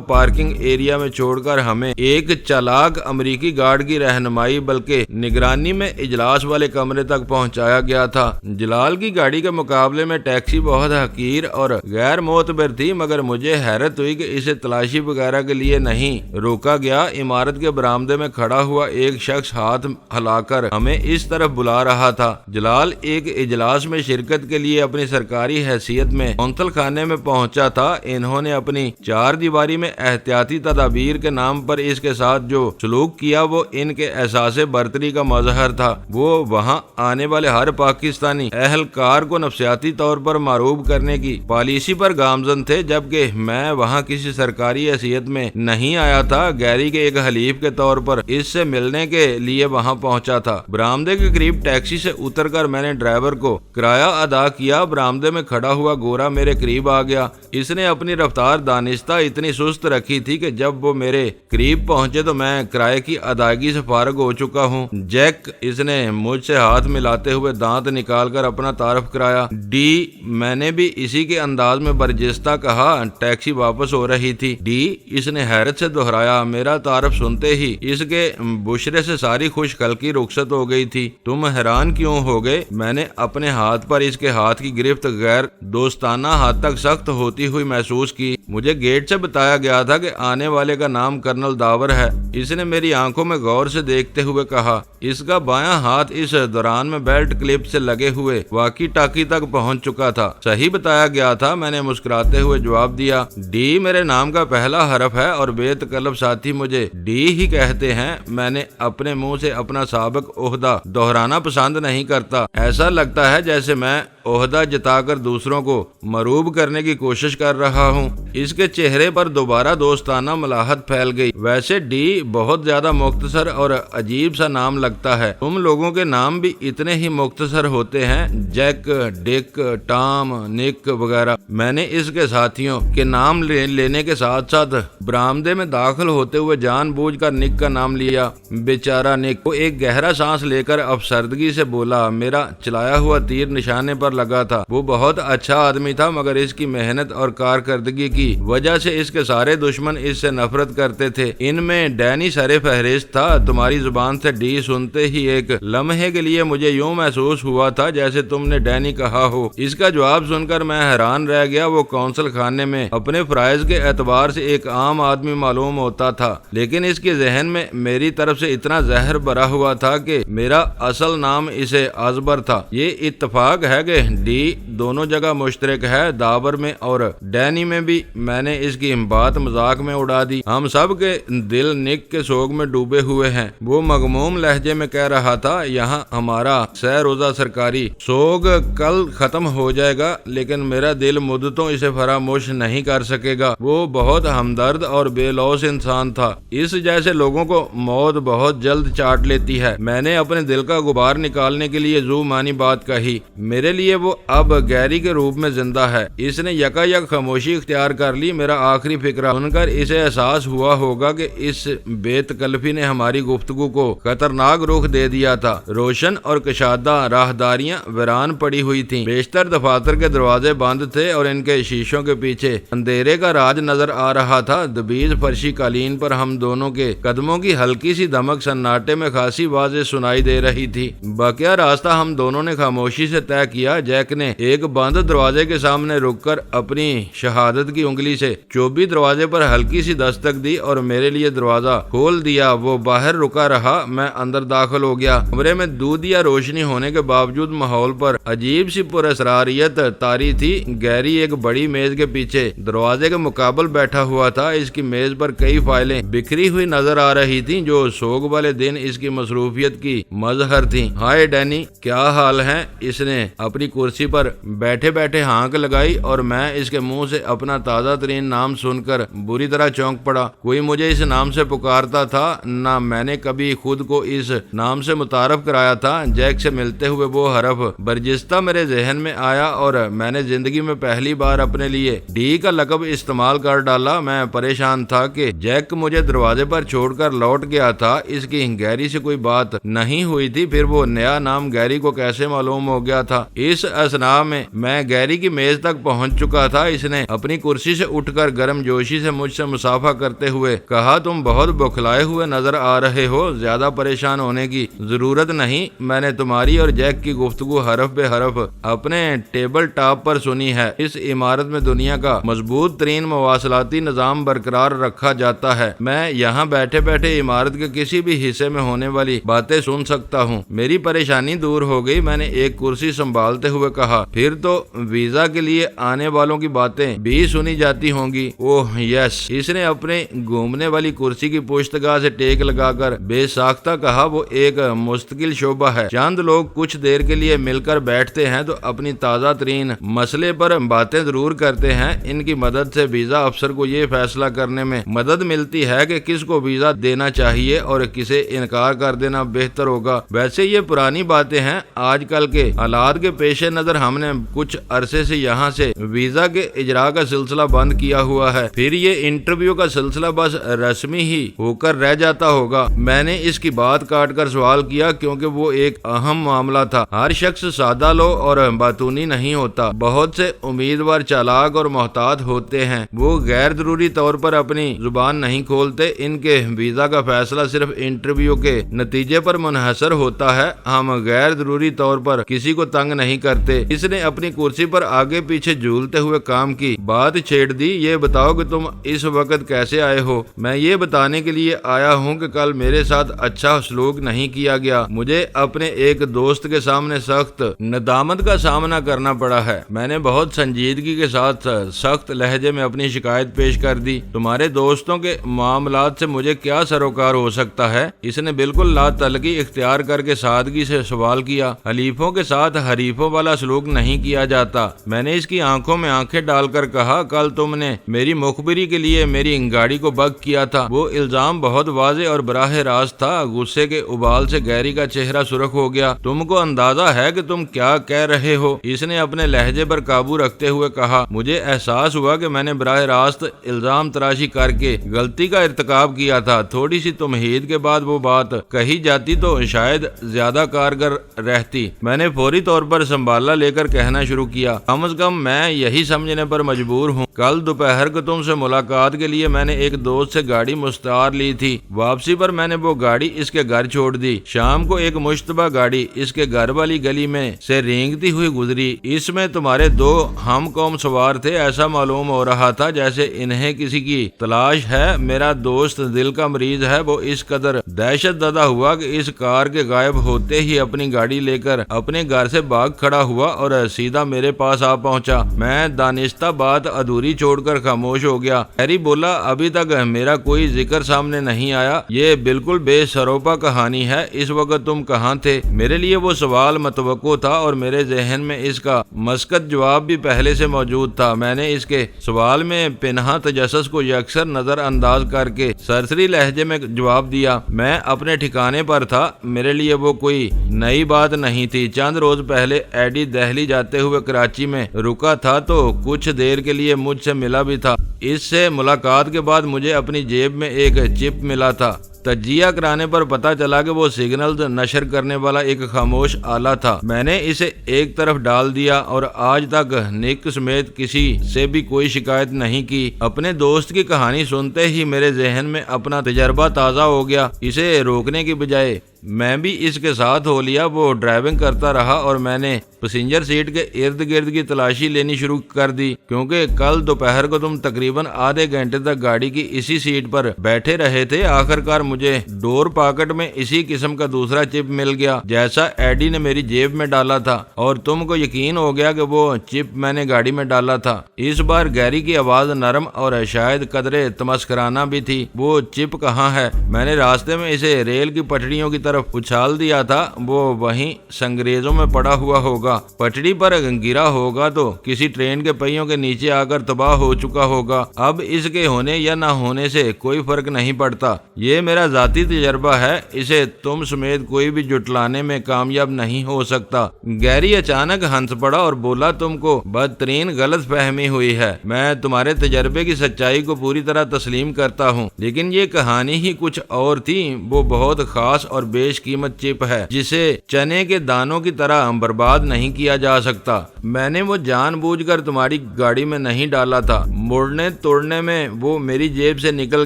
پارکنگ ایریا میں چھوڑ کر ہمیں ایک چالاک امریکی گارڈ کی رہنمائی بلکہ نگرانی میں اجلاس والے کمرے تک پہنچایا گیا تھا۔ جلال کی گاڑی کے مقابلے میں ٹیکسی بہت حقیر اور غیر معتبر تھی، مگر مجھے حیرت ہوئی کہ اسے تلاشی وغیرہ کے لیے نہیں روکا گیا۔ عمارت کے برآمدے میں کھڑا ہوا ایک شخص ہاتھ ہلا کر ہمیں اس طرف بلا رہا تھا۔ جلال ایک اجلاس میں شرکت کے لیے اپنی سرکاری حیثیت میں قونصل خانے میں پہنچا تھا۔ انہوں نے اپنی چار دیواری میں احتیاطی تدابیر کے نام پر اس کے ساتھ جو سلوک کیا وہ ان کے احساس برتری کا مظہر تھا۔ وہ وہاں آنے والے ہر پاکستانی اہلکار کو نفسیاتی طور پر معروب کرنے کی پالیسی پر گامزن تھے، جبکہ میں وہاں کسی سرکاری حیثیت میں نہیں آیا تھا، گیری کے ایک حلیف کے طور پر اس سے ملنے کے لیے وہاں پہنچا تھا۔ برآمدے کے قریب ٹیکسی سے اتر کر میں نے ڈرائیور کو کرایہ ادا کیا۔ برآمدے میں کھڑا ہوا گورا میرے قریب آ گیا۔ اس نے اپنی رفتار دانستہ اتنی سست رکھی تھی کہ جب وہ میرے قریب پہنچے تو میں کرائے کی ادائیگی سے فارغ ہو چکا ہوں۔ جیک، اس نے مجھ سے ہاتھ ملاتے ہوئے دانت نکال کر اپنا تعارف کرایا۔ ڈی، میں نے بھی اسی کے انداز میں برجستہ کہا۔ ٹیکسی واپس ہو رہی تھی۔ ڈی، اس نے حیرت سے دہرایا۔ میرا تعارف سنتے ہی اس کے بشرے سے ساری خوش خلقی رخصت ہو گئی تھی۔ تم حیران کیوں ہو گئے؟ میں نے اپنے ہاتھ پر اس کے ہاتھ کی گرفت غیر دوستانہ حد تک سخت ہوتی ہوئی محسوس کی۔ مجھے گیٹ سے بتایا گیا تھا کہ آنے والے کا نام کرنل داور ہے۔ اس نے میری آنکھوں میں غور سے دیکھتے ہوئے کہا۔ اس کا بایاں ہاتھ اس دوران میں بیلٹ کلپ سے لگے ہوئے واکی ٹاکی تک پہنچ چکا تھا۔ صحیح بتایا گیا تھا، میں نے مسکراتے ہوئے جواب دیا۔ ڈی میرے نام کا پہلا حرف ہے اور بے تکلف ساتھی مجھے ڈی ہی کہتے ہیں۔ میں نے اپنے منہ سے اپنا سابق عہدہ دہرانا پسند نہیں کرتا۔ ایسا لگتا ہے جیسے میں عہدہ جتا کر دوسروں کو مروب کرنے کی کوشش کر رہا ہوں۔ اس کے چہرے پر دوبارہ دوستانہ ملاحت پھیل گئی۔ ویسے ڈی بہت زیادہ مختصر اور عجیب سا نام لگتا ہے۔ تم لوگوں کے نام بھی اتنے ہی مختصر ہوتے ہیں، جیک، ڈک، ٹام، نک وغیرہ۔ میں نے اس کے ساتھیوں کے نام لینے کے ساتھ ساتھ برآمدے میں داخل ہوتے ہوئے جان بوجھ کر نک کا نام لیا۔ بیچارہ نک۔ وہ ایک گہرا سانس لے کر افسردگی سے بولا۔ میرا چلایا ہوا تیر نشانے پر لگا تھا۔ وہ بہت اچھا آدمی تھا، مگر اس کی محنت اور کارکردگی کی وجہ سے اس کے سارے دشمن اس سے نفرت کرتے تھے۔ ان میں ڈینی سر فہرست تھا۔ تمہاری زبان سے ڈی سنتے ہی ایک لمحے کے لیے مجھے یوں محسوس ہوا تھا جیسے تم نے ڈینی کہا ہو۔ اس کا جواب سن کر میں حیران رہ گیا۔ وہ قونصل خانے میں اپنے فرائض کے اعتبار سے ایک عام آدمی معلوم ہوتا تھا، لیکن اس کے ذہن میں میری طرف سے اتنا زہر بھرا ہوا تھا کہ میرا اصل نام اسے ازبر تھا۔ یہ اتفاق ہے کہ ڈی دونوں جگہ مشترک ہے، داور میں اور ڈینی میں بھی۔ میں نے اس کی بات مذاق میں اڑا دی۔ ہم سب کے دل نک کے سوگ میں ڈوبے ہوئے ہیں۔ وہ مغموم لہجے میں کہہ رہا تھا، یہاں ہمارا سہ روزہ سرکاری سوگ کل ختم ہو جائے گا، لیکن میرا دل مدتوں اسے فراموش نہیں کر سکے گا۔ وہ بہت ہمدرد اور بے لوث انسان تھا۔ اس جیسے لوگوں کو موت بہت جلد چاٹ لیتی ہے۔ میں نے اپنے دل کا غبار نکالنے کے لیے زو مانی بات کہی۔ میرے لیے وہ اب گیری کے روپ میں زندہ ہے۔ اس نے یکا یک خاموشی اختیار کر لی۔ میرا آخری فکرہ سن کر اسے احساس ہوا ہوگا کہ اس بے تکلفی نے ہماری گفتگو کو خطرناک رخ دے دیا تھا۔ روشن اور کشادہ راہداریاں ویران پڑی ہوئی تھیں۔ بیشتر دفاتر کے دروازے بند تھے اور ان کے شیشوں کے پیچھے اندھیرے کا راج نظر آ رہا تھا۔ دبیز فرشی قالین پر ہم دونوں کے قدموں کی ہلکی سی دھمک سناٹے میں خاصی واضح سنائی دے رہی تھی۔ باقیہ راستہ ہم دونوں نے خاموشی سے طے کیا۔ جیک نے ایک بند دروازے کے سامنے رک کر اپنی شہادت کی انگلی سے چوبی دروازے پر ہلکی سی دستک دی اور میرے لیے دروازہ کھول دیا۔ وہ باہر رکا رہا، میں اندر داخل ہو گیا۔ کمرے میں دودھیا روشنی ہونے کے باوجود ماحول پر عجیب سی پراسراریت طاری تھی۔ گیری ایک بڑی میز کے پیچھے دروازے کے مقابل بیٹھا ہوا تھا۔ اس کی میز پر کئی فائلیں بکھری ہوئی نظر آ رہی تھیں جو سوگ والے دن اس کی مصروفیت کی مظہر تھیں۔ ہائے ڈینی، کیا حال ہے؟ اس نے اپنی کرسی پر بیٹھے بیٹھے ہانک لگائی اور میں اس کے منہ سے اپنا تازہ ترین نام سن کر بری طرح چونک پڑا۔ کوئی مجھے اس نام سے پکارتا تھا، نہ میں نے کبھی خود کو اس نام سے متعارف کرایا تھا۔ جیک سے ملتے ہوئے وہ حرف برجستہ میرے ذہن میں آیا اور میں نے زندگی میں پہلی بار اپنے لیے ڈی کا لقب استعمال کر ڈالا۔ میں پریشان تھا کہ جیک مجھے دروازے پر چھوڑ کر لوٹ گیا تھا، اس کی گیری سے کوئی بات نہیں ہوئی تھی، پھر وہ نیا نام گیری کو کیسے معلوم ہو گیا تھا۔ اس اثناء میں گیری کی میز تک پہنچ چکا تھا۔ اس نے اپنی کرسی سے اٹھ کر گرم جوشی سے مجھ سے مصافحہ کرتے ہوئے کہا، تم بہت بوکھلائے ہوئے نظر آ رہے ہو، زیادہ پریشان ہونے کی ضرورت نہیں۔ میں نے تمہاری اور جیک کی گفتگو حرف بے حرف اپنے ٹیبل ٹاپ پر سنی ہے۔ اس عمارت میں دنیا کا مضبوط ترین مواصلاتی نظام برقرار رکھا جاتا ہے۔ میں یہاں بیٹھے بیٹھے عمارت کے کسی بھی حصے میں ہونے والی باتیں سن سکتا ہوں۔ میری پریشانی دور ہو گئی۔ میں نے ایک کرسی سنبھالتے ہوئے کہا، پھر تو ویزا کے لیے آنے والوں کی باتیں بھی سنی جاتی ہوں گی۔ اوہ یس، اس نے اپنے گھومنے والی کرسی کی پشتگاہ سے ٹیک لگا کر بے ساختہ کہا، وہ ایک مستقل شعبہ ہے۔ چند لوگ کچھ دیر کے لیے مل کر بیٹھتے ہیں تو اپنی تازہ ترین مسئلے پر باتیں ضرور کرتے ہیں۔ ان کی مدد سے ویزا افسر کو یہ فیصلہ کرنے میں مدد ملتی ہے کہ کس کو ویزا دینا چاہیے اور کسے انکار کر دینا بہتر ہوگا۔ ویسے یہ پرانی باتیں ہیں، آج کل کے حالات کے پیش نظر ہم نے کچھ عرصے سے یہاں سے ویزا کے اجراء کا سلسلہ بند کیا ہوا ہے، پھر یہ انٹرویو کا سلسلہ بس رسمی ہی ہو کر رہ جاتا ہوگا۔ میں نے اس کی بات کاٹ کر سوال کیا، کیونکہ وہ ایک اہم معاملہ تھا۔ ہر شخص سادہ لو اور باتونی نہیں ہوتا، بہت سے امیدوار چالاک اور محتاط ہوتے ہیں، وہ غیر ضروری طور پر اپنی زبان نہیں کھولتے۔ ان کے ویزا کا فیصلہ صرف انٹرویو کے نتیجے پر منحصر ہوتا ہے۔ ہم غیر ضروری طور پر کسی کو تنگ نہیں کرتے۔ اس نے اپنی کرسی پر آگے پیچھے جھولتے ہوئے کام کی بات چھیڑ دی، یہ بتاؤ کہ تم اس وقت کیسے آئے ہو؟ میں یہ بتانے کے لیے آیا ہوں کہ کل میرے ساتھ اچھا سلوک نہیں کیا گیا، مجھے اپنے ایک دوست کے سامنے سخت ندامت کا سامنا کرنا پڑا ہے۔ میں نے بہت سنجیدگی کے ساتھ سخت لہجے میں اپنی شکایت پیش کر دی۔ تمہارے دوستوں کے معاملات سے مجھے کیا سروکار ہو سکتا ہے؟ اس نے بالکل لا تعلقی اختیار کر کے سادگی سے سوال کیا۔ حلیفوں کے ساتھ حریفوں والا سلوک نہیں کیا جاتا۔ میں نے اس کی آنکھوں میں آنکھیں ڈال کر کہا، کل تم نے میری مخبری کے لیے میری گاڑی کو بگ کیا تھا۔ وہ الزام بہت واضح اور براہ راست تھا۔ غصے کے ابال سے گیری کا چہرہ سرخ ہو گیا۔ تم کو اندازہ ہے کہ تم کیا کہہ رہے ہو؟ اس نے اپنے لہجے پر قابو رکھتے ہوئے کہا، مجھے احساس ہوا کہ میں نے براہ راست الزام تراشی کر کے غلطی کا ارتکاب کیا تھا۔ تھوڑی سی تمہید کے بعد وہ بات کہی جاتی تو شاید زیادہ کارگر رہتی۔ میں نے فوری طور پر سنبھالا لے کر کہنا شروع کیا، کم از کم میں یہی سمجھنے پر مجبور ہوں، کل دوپہر کو تم سے ملاقات کے لیے میں نے ایک دوست سے گاڑی مستعار لی تھی۔ واپسی پر میں نے وہ گاڑی اس کے گھر چھوڑ دی۔ شام کو ایک مشتبہ گاڑی اس کے گھر والی گلی میں سے رینگتی ہوئی گزری۔ اس میں تمہارے دو ہم قوم سوار تھے۔ ایسا معلوم ہو رہا تھا جیسے انہیں کسی کی تلاش ہے۔ میرا دوست دل کا مریض ہے، وہ اس قدر دہشت زدہ ہوا کہ اس کار کے غائب ہوتے ہی اپنی گاڑی لے کر اپنے گھر سے بھاگ کھڑا ہوا اور سیدھا میرے پاس آ پہنچا۔ میں دانستہ بات ادھوری چھوڑ کر خاموش ہو گیا۔ ہیری بولا، ابھی تک میرا کوئی ذکر سامنے نہیں آیا، یہ بالکل بے سروپا کہانی ہے۔ اس وقت تم کہاں تھے؟ میرے لیے وہ سوال متوقع تھا اور میرے ذہن میں اس کا مسکت جواب بھی پہلے سے موجود تھا۔ میں نے اس کے سوال میں پنہا تجسس کو یکسر نظر انداز کر کے سرسری لہجے میں جواب دیا، میں اپنے ٹھکانے پر تھا۔ میرے لیے وہ کوئی نئی بات نہیں تھی۔ چند روز پہلے ایڈی دہلی جاتے ہوئے کراچی میں رکا تھا تو کچھ دیر کے لیے مجھ سے ملا بھی تھا۔ اس سے ملاقات کے بعد مجھے اپنی جیب میں ایک چپ ملا تھا۔ تجزیہ کرانے پر پتا چلا کہ وہ سگنلز نشر کرنے والا ایک خاموش آلہ تھا۔ میں نے اسے ایک طرف ڈال دیا اور آج تک نک سمیت کسی سے بھی کوئی شکایت نہیں کی۔ اپنے دوست کی کہانی سنتے ہی میرے ذہن میں اپنا تجربہ تازہ ہو گیا۔ اسے روکنے کی بجائے میں بھی اس کے ساتھ ہو لیا۔ وہ ڈرائیونگ کرتا رہا اور میں نے پسنجر سیٹ کے ارد گرد کی تلاشی لینی شروع کر دی، کیونکہ کل دوپہر کو تم تقریباً آدھے گھنٹے تک گاڑی کی اسی سیٹ پر بیٹھے رہے تھے۔ آخر کار مجھے ڈور پاکٹ میں اسی قسم کا دوسرا چپ مل گیا جیسا ایڈی نے میری جیب میں ڈالا تھا، اور تم کو یقین ہو گیا کہ وہ چپ میں نے گاڑی میں ڈالا تھا۔ اس بار گیری کی آواز نرم اور شاید قدرے تمسکرانہ بھی تھی۔ وہ چپ کہاں ہے؟ میں نے راستے میں اسے ریل کی پٹڑیوں کی طرف اچھال دیا تھا وہ وہیں سنگریزوں میں پڑا ہوا ہوگا، پٹڑی پر گرا ہوگا تو کسی ٹرین کے پہیوں کے نیچے آ کر تباہ ہو چکا ہوگا۔ اب اس کے ہونے یا نہ ہونے سے کوئی فرق نہیں پڑتا، یہ میرا ذاتی تجربہ ہے، اسے تم سمیت کوئی بھی جٹلانے میں کامیاب نہیں ہو سکتا۔ گیری اچانک ہنس پڑا اور بولا، تم کو بدترین غلط فہمی ہوئی ہے، میں تمہارے تجربے کی سچائی کو پوری طرح تسلیم کرتا ہوں، لیکن یہ کہانی ہی کچھ اور تھی۔ وہ بہت خاص اور بیش قیمت چپ ہے جسے چنے کے دانوں کی طرح برباد نہیں کیا جا سکتا۔ میں نے وہ جان بوجھ کر تمہاری گاڑی میں نہیں ڈالا تھا، موڑنے توڑنے میں وہ میری جیب سے نکل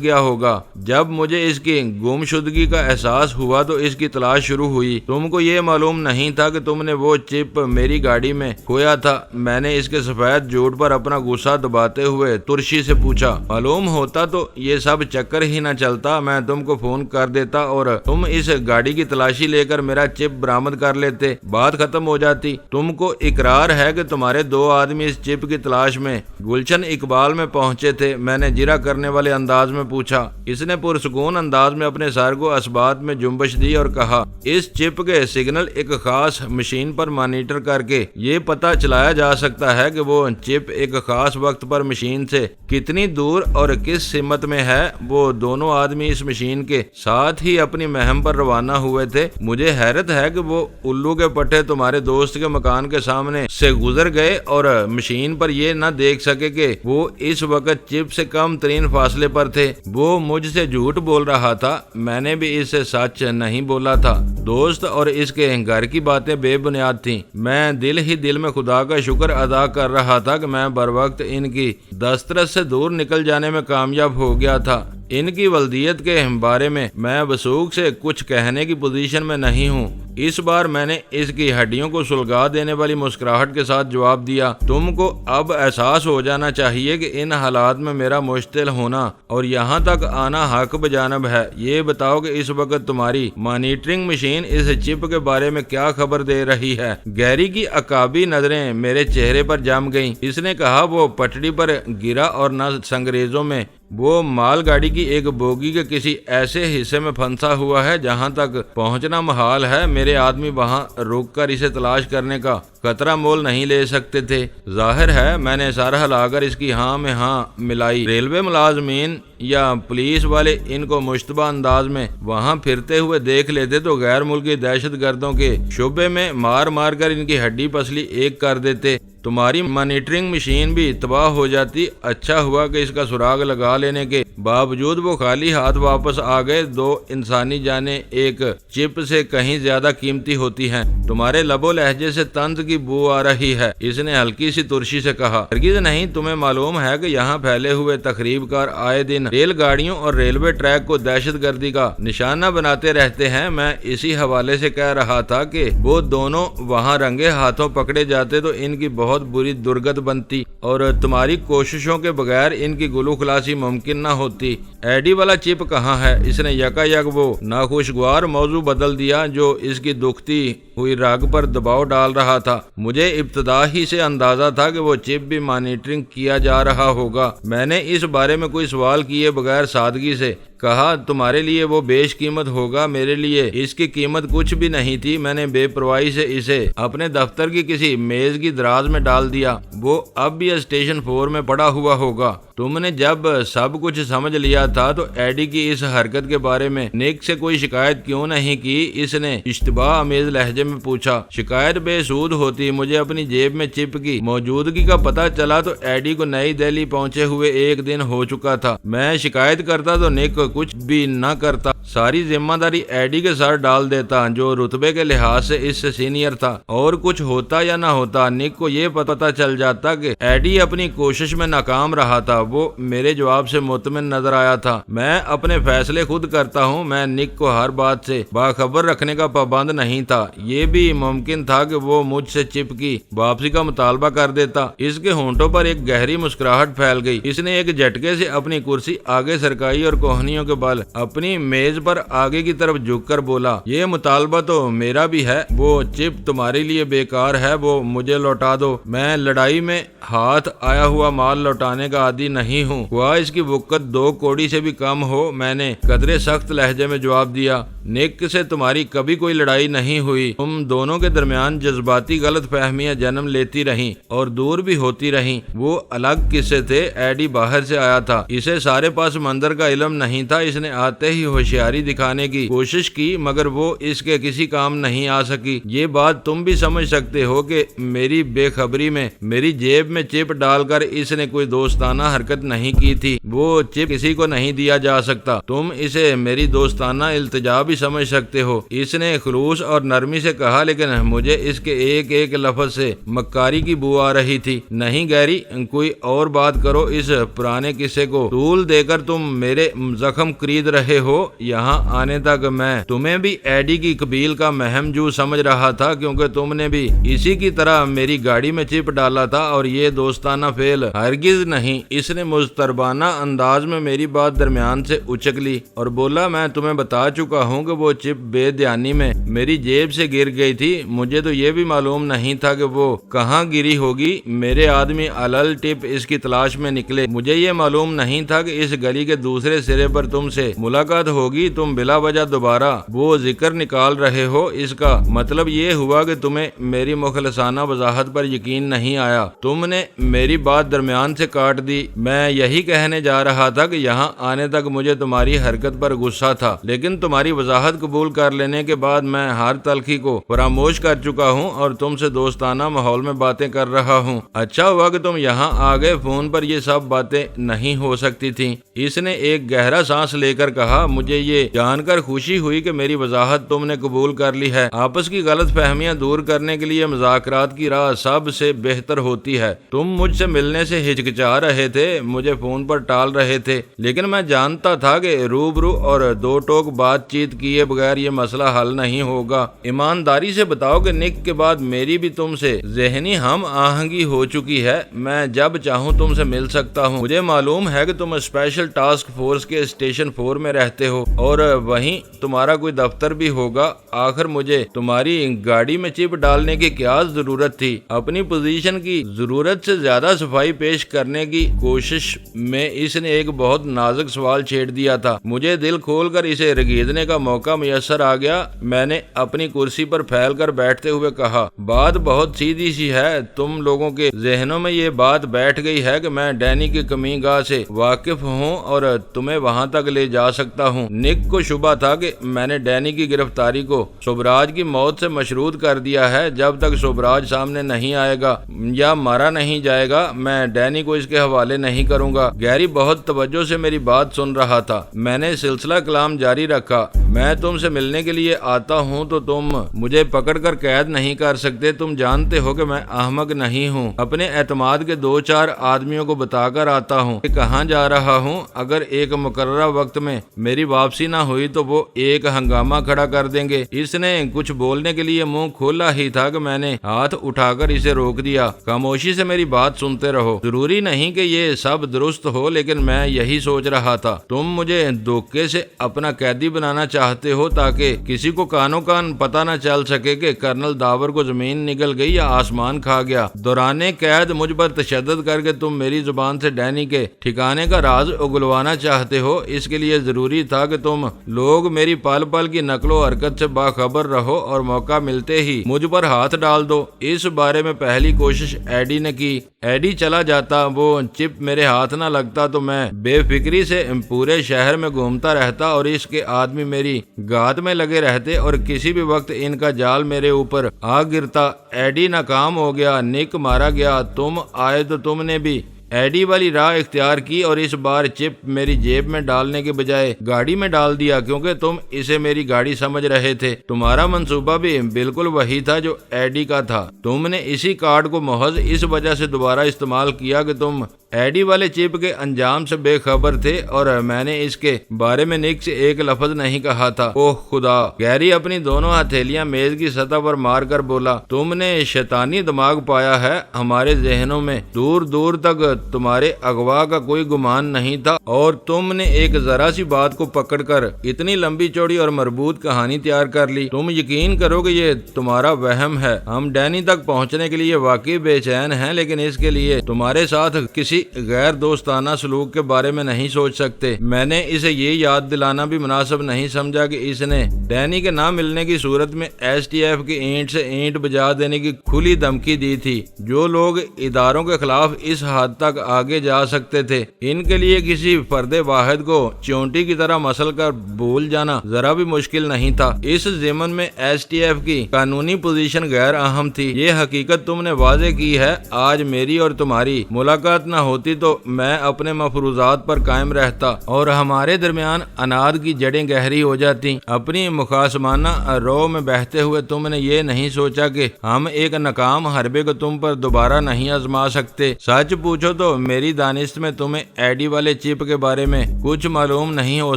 گیا ہوگا۔ جب مجھے اس کی گم شدگی کا احساس ہوا تو اس کی تلاش شروع ہوئی۔ تم کو یہ معلوم نہیں تھا کہ تم نے وہ چپ میری گاڑی میں کھویا تھا۔ میں نے اس کے سفید جھوٹ پر اپنا غصہ دباتے ہوئے ترشی سے پوچھا، معلوم ہوتا تو یہ سب چکر ہی نہ چلتا، میں تم کو فون کر دیتا اور تم اس گاڑی کی تلاشی لے کر میرا چپ برآمد کر لیتے، بات ختم ہو جاتی۔ تم کو اقرار ہے کہ تمہارے دو آدمی اس چپ کی تلاش میں گلشن اقبال میں پہنچے تھے؟ میں نے جرا کرنے والے انداز میں پوچھا۔ اس نے پرسکون انداز میں اپنے سر کو اسبات میں جنبش دی اور کہا، اس چپ کے سگنل ایک خاص مشین پر مانیٹر کر کے یہ پتہ چلایا جا سکتا ہے کہ وہ چپ ایک خاص وقت پر مشین سے کتنی دور اور کس سمت میں ہے۔ وہ دونوں آدمی اس مشین کے ساتھ ہی اپنی مہم پر روانہ ہوئے تھے۔ مجھے حیرت ہے کہ وہ الو کے پٹھے تمہارے دوست کے مکان کے سامنے سے گزر گئے اور مشین پر یہ نہ دیکھ سکے کہ وہ اس وقت چپ سے کم ترین فاصلے پر تھے۔ وہ مجھ سے جھوٹ بول رہا تھا، میں نے بھی اس سے سچ نہیں بولا تھا۔ دوست اور اس کے گھر کی باتیں بے بنیاد تھیں۔ میں دل ہی دل میں خدا کا شکر ادا کر رہا تھا کہ میں بر وقت ان کی دسترس سے دور نکل جانے میں کامیاب ہو گیا تھا۔ ان کی ولدیت کے بارے میں وثوق سے کچھ کہنے کی پوزیشن میں نہیں ہوں۔ اس بار میں نے اس کی ہڈیوں کو سلگا دینے والی مسکراہٹ کے ساتھ جواب دیا، تم کو اب احساس ہو جانا چاہیے کہ ان حالات میں میرا مشتعل ہونا اور یہاں تک آنا حق بجانب ہے۔ یہ بتاؤ کہ اس وقت تمہاری مانیٹرنگ مشین اس چپ کے بارے میں کیا خبر دے رہی ہے؟ گیری کی عقابی نظریں میرے چہرے پر جم گئیں۔ اس نے کہا، وہ پٹڑی پر گرا اور نہ سنگریزوں میں، وہ مال گاڑی کی ایک بوگی کے کسی ایسے حصے میں پھنسا ہوا ہے جہاں تک پہنچنا محال ہے۔ میرے آدمی وہاں رک کر اسے تلاش کرنے کا خطرہ مول نہیں لے سکتے تھے۔ ظاہر ہے میں نے سر ہلا کر اس کی ہاں میں ہاں ملائی۔ ریلوے ملازمین یا پولیس والے ان کو مشتبہ انداز میں وہاں پھرتے ہوئے دیکھ لیتے تو غیر ملکی دہشت گردوں کے شعبے میں مار مار کر ان کی ہڈی پسلی ایک کر دیتے، تمہاری مانیٹرنگ مشین بھی تباہ ہو جاتی۔ اچھا ہوا کہ اس کا سراغ لگا لینے کے باوجود وہ خالی ہاتھ واپس آ گئے۔ دو انسانی جانیں ایک چپ سے کہیں زیادہ قیمتی ہوتی ہیں۔ تمہارے لب و لہجے سے طنز کی بو آ رہی ہے، اس نے ہلکی سی ترشی سے کہا۔ ہرگز نہیں، تمہیں معلوم ہے کہ یہاں پھیلے ہوئے تخریب کار آئے دن ریل گاڑیوں اور ریلوے ٹریک کو دہشت گردی کا نشانہ بناتے رہتے ہیں۔ میں اسی حوالے سے کہہ رہا تھا کہ وہ دونوں وہاں رنگے ہاتھوں پکڑے جاتے تو ان کی بہت بری درگت بنتی اور تمہاری کوششوں کے بغیر ان کی گلو خلاصی ممکن نہ ہوتی۔ ایڈی والا چپ کہاں ہے؟ اس نے یکا یک وہ ناخوشگوار موضوع بدل دیا جو اس کی دکھتی ہوئی رگ پر دباؤ ڈال رہا تھا۔ مجھے ابتدا ہی سے اندازہ تھا کہ وہ چپ بھی مانیٹرنگ کیا جا رہا ہوگا۔ میں نے اس بارے میں کوئی سوال کیے بغیر سادگی سے کہا، تمہارے لیے وہ بیش قیمت ہوگا، میرے لیے اس کی قیمت کچھ بھی نہیں تھی۔ میں نے بے پرواہی سے اسے اپنے دفتر کی کسی میز کی دراز میں ڈال دیا، وہ اب بھی اسٹیشن 4 میں پڑا ہوا ہوگا۔ تم نے جب سب کچھ سمجھ لیا تھا تو ایڈی کی اس حرکت کے بارے میں نک سے کوئی شکایت کیوں نہیں کی؟ اس نے اشتباہ آمیز لہجے میں پوچھا۔ شکایت بے سود ہوتی، مجھے اپنی جیب میں چپ کی موجودگی کا پتہ چلا تو ایڈی کو نئی دہلی پہنچے ہوئے ایک دن ہو چکا تھا۔ میں شکایت کرتا تو نک کچھ بھی نہ کرتا، ساری ذمہ داری ایڈی کے سر ڈال دیتا جو رتبے کے لحاظ سے اس سے سینئر تھا۔ اور کچھ ہوتا یا نہ ہوتا، نک کو یہ پتہ چل جاتا کہ ایڈی اپنی کوشش میں ناکام رہا تھا۔ وہ میرے جواب سے مطمئن نظر آیا تھا۔ میں اپنے فیصلے خود کرتا ہوں۔ میں نک کو ہر بات سے باخبر رکھنے کا پابند نہیں تھا۔ یہ بھی ممکن تھا کہ وہ مجھ سے چپ کی واپسی کا مطالبہ کر دیتا۔ اس کے ہونٹوں پر ایک گہری مسکراہٹ پھیل گئی۔ اس نے ایک جھٹکے سے اپنی کرسی آگے سرکائی اور کوہنیوں کے بل اپنی میز پر آگے کی طرف جھک کر بولا، یہ مطالبہ تو میرا بھی ہے۔ وہ چپ تمہارے لیے بیکار ہے، وہ مجھے لوٹا دو۔ میں لڑائی میں ہاتھ آیا ہوا مال لوٹانے کا عادی نہیں ہوں، خواہ اس کی وقت 2 کوڑی سے بھی کم ہو۔ میں نے قدرے سخت لہجے میں جواب دیا۔ نک سے تمہاری کبھی کوئی لڑائی نہیں ہوئی، تم دونوں کے درمیان جذباتی غلط فہمیاں جنم لیتی رہیں اور دور بھی ہوتی رہیں۔ وہ الگ قصے تھے۔ ایڈی باہر سے آیا تھا، اسے سارے پاس منظر کا علم نہیں تھا۔ اس نے آتے ہی ہوشیاری دکھانے کی کوشش کی مگر وہ اس کے کسی کام نہیں آ سکی۔ یہ بات تم بھی سمجھ سکتے ہو کہ میری بے خبری میں میری جیب میں چپ ڈال کر اس نے کوئی دوستانہ حرکت نہیں کی تھی۔ وہ چپ کسی کو نہیں دیا جا سکتا، تم اسے میری دوستانہ التجا بھی سمجھ سکتے ہو۔ اس نے خلوص اور نرمی سے کہا، لیکن مجھے اس کے ایک ایک لفظ سے مکاری کی بو آ رہی تھی۔ نہیں گیری، کوئی اور بات کرو، اس پرانے قصے کو طول دے کر تم میرے زخم خرید رہے ہو۔ یہاں آنے تک میں تمہیں بھی ایڈی کی قبیل کا مہم جو سمجھ رہا تھا، کیونکہ تم نے بھی اسی کی طرح میری گاڑی میں چپ ڈالا تھا، اور یہ دوستانہ فعل ہرگز نہیں۔ اس نے مضطربانہ انداز میں میری بات درمیان سے اچک لی اور بولا، میں تمہیں بتا چکا ہوں کہ وہ چپ بے دھیانی میں میری جیب سے گر گئی تھی۔ مجھے تو یہ بھی معلوم نہیں تھا کہ وہ کہاں گری ہوگی۔ میرے آدمی علل ٹپ اس کی تلاش میں نکلے۔ مجھے یہ معلوم نہیں تھا کہ اس گلی کے دوسرے سرے پر تم سے ملاقات ہوگی۔ تم بلا وجہ دوبارہ وہ ذکر نکال رہے ہو، اس کا مطلب یہ ہوا کہ تمہیں میری مخلصانہ وضاحت پر یقین نہیں آیا۔ تم نے میری بات درمیان سے کاٹ دی۔ میں یہی کہنے جا رہا تھا کہ یہاں آنے تک مجھے تمہاری حرکت پر غصہ تھا، لیکن تمہاری وضاحت قبول کر لینے کے بعد میں ہر تلخی کو فراموش کر چکا ہوں اور تم سے دوستانہ ماحول میں باتیں کر رہا ہوں۔ اچھا ہوا کہ تم یہاں آ گئے، فون پر یہ سب باتیں نہیں ہو سکتی تھیں۔ اس نے ایک گہرا سانس لے کر کہا، مجھے یہ جان کر خوشی ہوئی کہ میری وضاحت تم نے قبول کر لی ہے۔ آپس کی غلط فہمیاں دور کرنے کے لیے مذاکرات کی راہ سب سے بہتر ہوتی ہے۔ تم مجھ سے ملنے سے ہچکچا رہے تھے، مجھے فون پر ٹال رہے تھے، لیکن میں جانتا تھا کہ روبرو اور دو ٹوک بات چیت کیے بغیر یہ مسئلہ حل نہیں ہوگا۔ ایمانداری سے بتاؤ کہ نک کے بعد میری بھی تم سے ذہنی ہم آہنگی ہو چکی ہے۔ میں جب چاہوں تم سے مل سکتا ہوں۔ مجھے معلوم ہے کہ تم اسپیشل ٹاسک فورس کے اسٹیشن 4 میں رہتے ہو اور وہیں تمہارا کوئی دفتر بھی ہوگا۔ آخر مجھے تمہاری گاڑی میں چپ ڈالنے کی کیا ضرورت تھی؟ اپنی پوزیشن کی ضرورت سے زیادہ صفائی پیش کرنے کی کوشش میں اس نے ایک بہت نازک سوال چھیڑ دیا تھا۔ مجھے دل کھول کر اسے رگیدنے کا موقع میسر آ گیا۔ میں نے اپنی کرسی پر پھیل کر بیٹھتے ہوئے کہا، بات بہت سیدھی سی ہے۔ تم لوگوں کے ذہنوں میں یہ بات بیٹھ گئی ہے کہ میں ڈینی کی کمی گاہ سے واقف ہوں اور تمہیں وہاں تک لے جا سکتا ہوں۔ نک کو شبہ تھا کہ میں نے ڈینی کی گرفتاری کو سوبراج کی موت سے مشروط کر دیا ہے۔ جب تک سوبراج سامنے نہیں آئے گا یا مارا نہیں جائے گا، میں ڈینی کو اس کے حوالے نہیں کروں گا۔ گیری بہت توجہ سے میری بات سن رہا تھا۔ میں نے سلسلہ کلام جاری رکھا، میں تم سے ملنے کے لیے آتا ہوں تو تم مجھے پکڑ کر قید نہیں کر سکتے۔ تم جانتے ہو کہ میں احمق نہیں ہوں۔ اپنے اعتماد کے 2-4 آدمیوں کو بتا کر آتا ہوں کہ کہاں جا رہا ہوں۔ اگر ایک مقررہ وقت میں میری واپسی نہ ہوئی تو وہ ایک ہنگامہ کھڑا کر دیں گے۔ اس نے کچھ بولنے کے لیے منہ کھولا ہی تھا کہ میں نے ہاتھ اٹھا کر اسے روک دیا۔ خاموشی سے میری بات سنتے رہو۔ ضروری نہیں کہ یہ سب درست ہو، لیکن میں یہی سوچ رہا تھا۔ تم مجھے دھوکے سے اپنا قیدی بنانا چاہتے ہو تاکہ کسی کو کانوں کان پتہ نہ چل سکے کہ کرنل داور کو زمین نگل گئی یا آسمان کھا گیا۔ دوران قید مجھ پر تشدد کر کے تم میری زبان سے ڈینی کے ٹھکانے کا راز اگلوانا چاہتے ہو۔ اس کے لیے ضروری تھا کہ تم لوگ میری پل پل کی نقل و حرکت سے باخبر رہو اور موقع ملتے ہی مجھ پر ہاتھ ڈال دو۔ اس بارے میں پہلی کوشش ایڈی نے کی۔ ایڈی چلا جاتا، وہ چپ میرے ہاتھ نہ لگتا تو میں بے فکری سے پورے شہر میں گھومتا رہتا اور اس کے آدمی میری گات میں لگے رہتے اور کسی بھی وقت ان کا جال میرے اوپر آ گرتا۔ ایڈی ناکام ہو گیا، نک مارا گیا، تم آئے تو تم نے بھی ایڈی والی راہ اختیار کی اور اس بار چپ میری جیب میں ڈالنے کے بجائے گاڑی میں ڈال دیا، کیونکہ تم اسے میری گاڑی سمجھ رہے تھے۔ تمہارا منصوبہ بھی بالکل وہی تھا جو ایڈی کا تھا۔ تم نے اسی کارڈ کو محض اس وجہ سے دوبارہ استعمال کیا کہ تم ایڈی والے چپ کے انجام سے بے خبر تھے اور میں نے اس کے بارے میں نک سے ایک لفظ نہیں کہا تھا۔ اوہ خدا! گیری اپنی دونوں ہتھیلیاں میز کی سطح پر مار کر بولا، تم نے شیطانی دماغ پایا ہے۔ ہمارے ذہنوں میں دور دور تک تمہارے اغوا کا کوئی گمان نہیں تھا اور تم نے ایک ذرا سی بات کو پکڑ کر اتنی لمبی چوڑی اور مربوط کہانی تیار کر لی۔ تم یقین کرو کہ یہ تمہارا وہم ہے۔ ہم ڈینی تک پہنچنے کے لیے واقعی بے چین ہیں، لیکن اس کے لیے تمہارے ساتھ کسی کسی غیر دوستانہ سلوک کے بارے میں نہیں سوچ سکتے۔ میں نے اسے یہ یاد دلانا بھی مناسب نہیں سمجھا کہ اس نے ڈینی کے نہ ملنے کی صورت میں ایس ٹی ایف کی اینٹ سے اینٹ بجا دینے کی کھلی دھمکی دی تھی۔ جو لوگ اداروں کے خلاف اس حد تک آگے جا سکتے تھے، ان کے لیے کسی فرد واحد کو چونٹی کی طرح مسل کر بھول جانا ذرا بھی مشکل نہیں تھا۔ اس ضمن میں ایس ٹی ایف کی قانونی پوزیشن غیر اہم تھی۔ یہ حقیقت تم نے واضح کی ہے۔ آج میری اور تمہاری ملاقات نہ ہوتی تو میں اپنے مفروضات پر قائم رہتا اور ہمارے درمیان اناد کی جڑیں گہری ہو جاتی۔ اپنی مخاصمانہ رو میں بہتے ہوئے تم نے یہ نہیں سوچا کہ ہم ایک ناکام حربے کو تم پر دوبارہ نہیں آزما سکتے۔ سچ پوچھو تو میری دانست میں تمہیں ایڈی والے چپ کے بارے میں کچھ معلوم نہیں ہو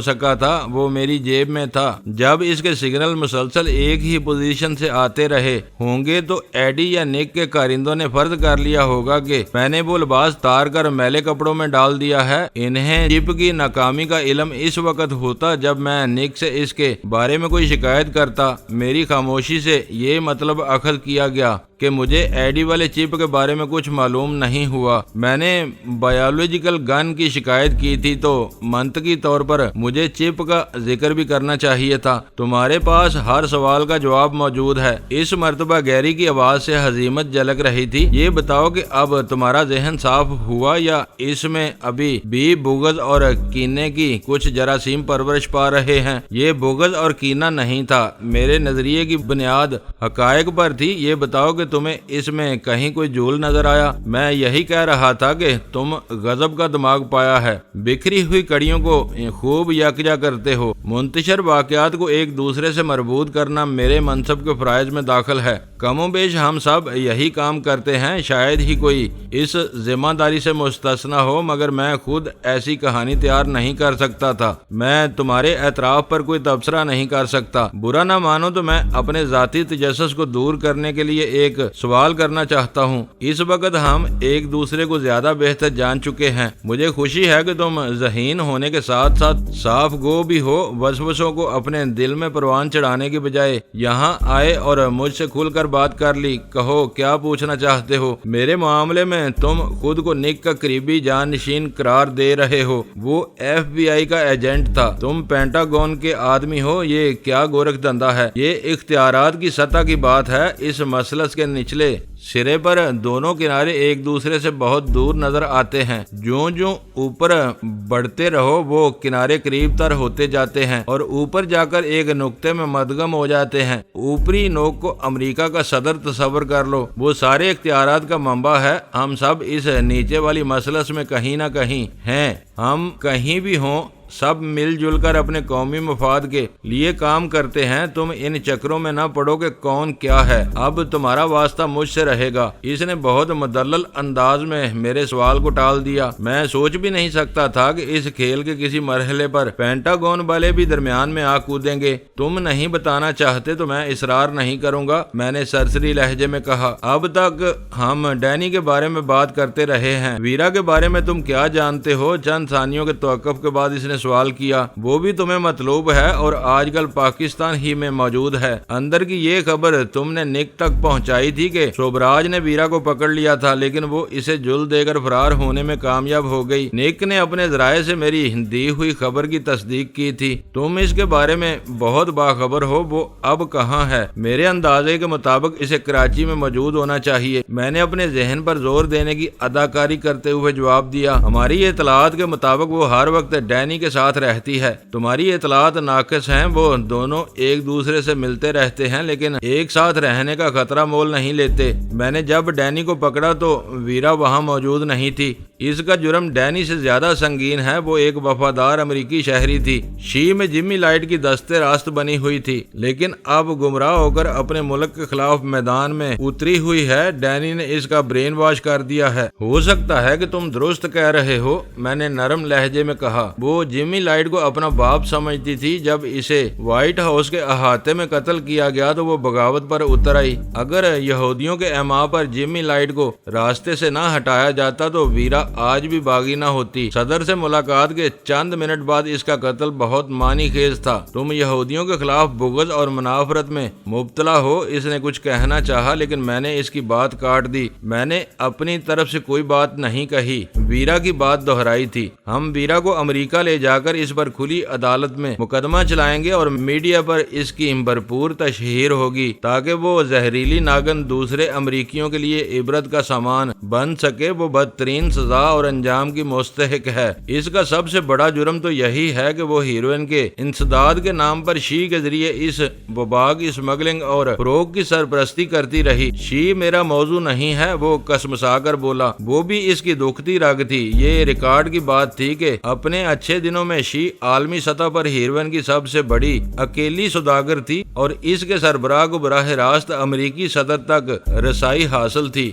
سکا تھا۔ وہ میری جیب میں تھا۔ جب اس کے سگنل مسلسل ایک ہی پوزیشن سے آتے رہے ہوں گے تو ایڈی یا نک کے کارندوں نے فرض کر لیا ہوگا کہ میں نے وہ لباس تار کر میلے کپڑوں میں ڈال دیا ہے۔ انہیں چپ کی ناکامی کا علم اس وقت ہوتا جب میں نک سے اس کے بارے میں کوئی شکایت کرتا۔ میری خاموشی سے یہ مطلب اخذ کیا گیا کہ مجھے ایڈی والے چپ کے بارے میں کچھ معلوم نہیں ہوا۔ میں نے بایولوجیکل گن کی شکایت کی تھی تو منطقی طور پر مجھے چپ کا ذکر بھی کرنا چاہیے تھا۔ تمہارے پاس ہر سوال کا جواب موجود ہے۔ اس مرتبہ گیری کی آواز سے ہزیمت جھلک رہی تھی۔ یہ بتاؤ کہ اب تمہارا ذہن صاف ہوا یا اس میں ابھی بھی بغض اور کینے کی کچھ جراثیم پرورش پا رہے ہیں؟ یہ بغض اور کینہ نہیں تھا، میرے نظریے کی بنیاد حقائق پر تھی۔ یہ بتاؤ کہ تمہیں اس میں کہیں کوئی جھول نظر آیا؟ میں یہی کہہ رہا تھا کہ تم غضب کا دماغ پایا ہے، بکھری ہوئی کڑیوں کو خوب یکجا کرتے ہو۔ منتشر واقعات کو ایک دوسرے سے مربوط کرنا میرے منصب کے فرائض میں داخل ہے۔ کم و بیش ہم سب یہی کام کرتے ہیں، شاید ہی کوئی اس ذمہ داری سے مستثنا ہو، مگر میں خود ایسی کہانی تیار نہیں کر سکتا تھا۔ میں تمہارے اعتراف پر کوئی تبصرہ نہیں کر سکتا۔ برا نہ مانو تو میں اپنے ذاتی تجسس کو دور کرنے کے لیے ایک سوال کرنا چاہتا ہوں۔ اس وقت ہم ایک دوسرے کو زیادہ بہتر جان چکے ہیں۔ مجھے خوشی ہے کہ تم ذہین ہونے کے ساتھ ساتھ صاف گو بھی ہو۔ وسوسوں کو اپنے دل میں پروان چڑھانے کی بجائے یہاں آئے اور مجھ سے کھل کر بات کر لی۔ کہو کیا پوچھنا چاہتے ہو؟ میرے معاملے میں تم خود کو نک کا قریبی جانشین قرار دے رہے ہو۔ وہ ایف بی آئی کا ایجنٹ تھا، تم پینٹاگون کے آدمی ہو۔ یہ کیا گورکھ دھندا ہے؟ یہ اختیارات کی سطح کی بات ہے۔ اس مثلث کے نچلے سرے پر دونوں کنارے ایک دوسرے سے بہت دور نظر آتے ہیں۔ جوں جوں اوپر بڑھتے رہو وہ کنارے قریب تر ہوتے جاتے ہیں اور اوپر جا کر ایک نقطے میں مدغم ہو جاتے ہیں۔ اوپری نوک کو امریکہ کا صدر تصور کر لو، وہ سارے اختیارات کا منبع ہے۔ ہم سب اس نیچے والی مثلث میں کہیں نہ کہیں ہیں۔ ہم کہیں بھی ہوں، سب مل جل کر اپنے قومی مفاد کے لیے کام کرتے ہیں۔ تم ان چکروں میں نہ پڑو کہ کون کیا ہے۔ اب تمہارا واسطہ مجھ سے رہے گا۔ اس نے بہت مدلل انداز میں میرے سوال کو ٹال دیا۔ میں سوچ بھی نہیں سکتا تھا کہ اس کھیل کے کسی مرحلے پر پینٹاگون والے بھی درمیان میں آ کودیں گے۔ تم نہیں بتانا چاہتے تو میں اصرار نہیں کروں گا، میں نے سرسری لہجے میں کہا۔ اب تک ہم ڈینی کے بارے میں بات کرتے رہے ہیں، ویرا کے بارے میں تم کیا جانتے ہو؟ چند ثانیوں کے توقف کے بعد اس نے سوال کیا۔ وہ بھی تمہیں مطلوب ہے اور آج کل پاکستان ہی میں موجود ہے۔ اندر کی یہ خبر تم نے نک تک پہنچائی تھی کہ شوبراج نے ویرا کو پکڑ لیا تھا، لیکن وہ اسے جل دے کر فرار ہونے میں کامیاب ہو گئی۔ نک نے اپنے ذرائع سے میری دی ہوئی خبر کی تصدیق کی تھی۔ تم اس کے بارے میں بہت باخبر ہو۔ وہ اب کہاں ہے؟ میرے اندازے کے مطابق اسے کراچی میں موجود ہونا چاہیے۔ میں نے اپنے ذہن پر زور دینے کی اداکاری کرتے ہوئے جواب دیا۔ ہماری اطلاعات کے مطابق وہ ہر وقت ڈینی کے ساتھ رہتی ہے۔ تمہاری اطلاعات ناقص ہیں، وہ دونوں ایک دوسرے سے ملتے رہتے ہیں لیکن ایک ساتھ رہنے کا خطرہ مول نہیں لیتے۔ میں نے جب ڈینی کو پکڑا تو ویرا وہاں موجود نہیں تھی۔ اس کا جرم ڈینی سے زیادہ سنگین ہے۔ وہ ایک وفادار امریکی شہری تھی، شی میں جمی لائٹ کی دستے راست بنی ہوئی تھی، لیکن اب گمراہ ہو کر اپنے ملک کے خلاف میدان میں اتری ہوئی ہے۔ ڈینی نے اس کا برین واش کر دیا ہے۔ ہو سکتا ہے کہ تم درست کہہ رہے ہو، میں نے نرم لہجے میں کہا۔ وہ جمی لائٹ کو اپنا باپ سمجھتی تھی۔ جب اسے وائٹ ہاؤس کے احاطے میں قتل کیا گیا تو وہ بغاوت پر اتر آئی۔ اگر یہودیوں کے اعماء پر جمی لائٹ کو راستے سے نہ ہٹایا جاتا تو ویرا آج بھی باغی نہ ہوتی۔ صدر سے ملاقات کے چند منٹ بعد اس کا قتل بہت معنی خیز تھا۔ تم یہودیوں کے خلاف بغض اور منافرت میں مبتلا ہو، اس نے کچھ کہنا چاہا لیکن میں نے اس کی بات کاٹ دی۔ میں نے اپنی طرف سے کوئی بات نہیں کہی، ویرا کی بات دہرائی تھی۔ ہم ویرا کو امریکہ لے جا کر اس پر کھلی عدالت میں مقدمہ چلائیں گے اور میڈیا پر اس کی بھرپور تشہیر ہوگی تاکہ وہ زہریلی ناگن دوسرے امریکیوں کے لیے عبرت کا سامان بن سکے۔ وہ بدترین سزا اور انجام کی مستحق ہے۔ اس کا سب سے بڑا جرم تو یہی ہے کہ وہ ہیروئن کے انسداد کے نام پر شی کے ذریعے اس وبا کی اسمگلنگ اور فروغ کی سرپرستی کرتی رہی۔ شی میرا موضوع نہیں ہے، وہ کسمسا کر بولا۔ وہ بھی اس کی دکھتی رگ تھی۔ یہ ریکارڈ کی بات تھی کہ اپنے اچھے دنوں میں شی عالمی سطح پر ہیروئن کی سب سے بڑی اکیلی سوداگر تھی اور اس کے سربراہ کو براہ راست امریکی صدر تک رسائی حاصل تھی۔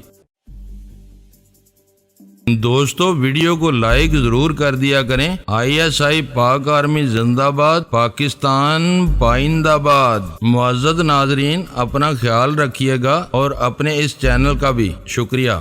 دوستو ویڈیو کو لائک ضرور کر دیا کریں۔ ISI پاک آرمی زندہ باد، پاکستان پائندہ باد۔ معزز ناظرین اپنا خیال رکھیے گا اور اپنے اس چینل کا بھی شکریہ۔